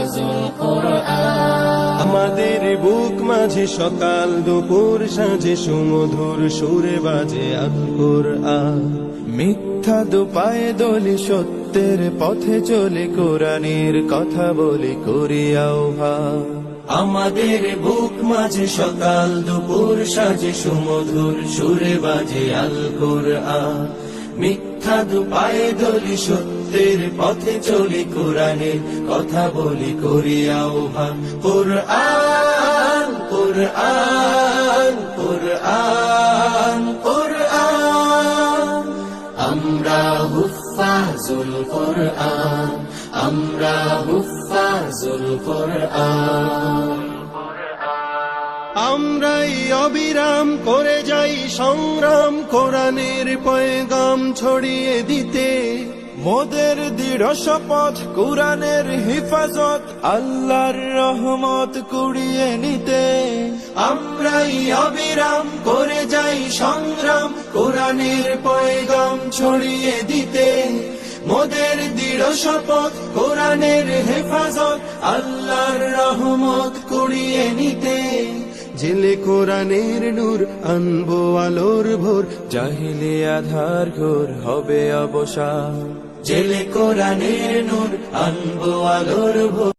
হুফাজুল কুরআন। আমাদের বুক মাঝে সকাল দুপুর সাঁঝে সুমধুর সুরে বাজে আল কুরআন। মিথ্যা দুপায়ে দলি সত্যের পথে চলে কোরআনের কথা বলে করি আহ্বান। আমাদের বুক মাঝে সকাল দুপুর সাজে সুমধুর সুরে বাজে আল কুরআন। মিথ্যা দুপায়ে দলি সত্যের পথে চলি কোরআনের কথা বলি করি আহ্বান। কুরআন কুরআন কুরআন কুরআন। আমরা হুফাজুল কুরআন, আমরা হুফাজুল কুরআন। আমরাই অবিরাম করে যাই সংগ্রাম কোরআনের পয়গাম ছড়িয়ে দিতে। মোদের দৃঢ় শপথ কোরআনের হিফাজত, আল্লাহর রহমত কুড়িয়ে নিতে। আমরাই অবিরাম করে যাই সংগ্রাম কোরআনের পয়গাম ছড়িয়ে দিতে। মোদের দৃঢ় শপথ কোরআনের হেফাজত, আল্লাহর রহমত কুড়িয়ে নিতে। জেলে কোরআনের নূর আনবো আলোর ভোর, জাহিলি আধার ঘোর হবে অবসান। জেলে কোরআনের নূর আনবো আলোর ভোর।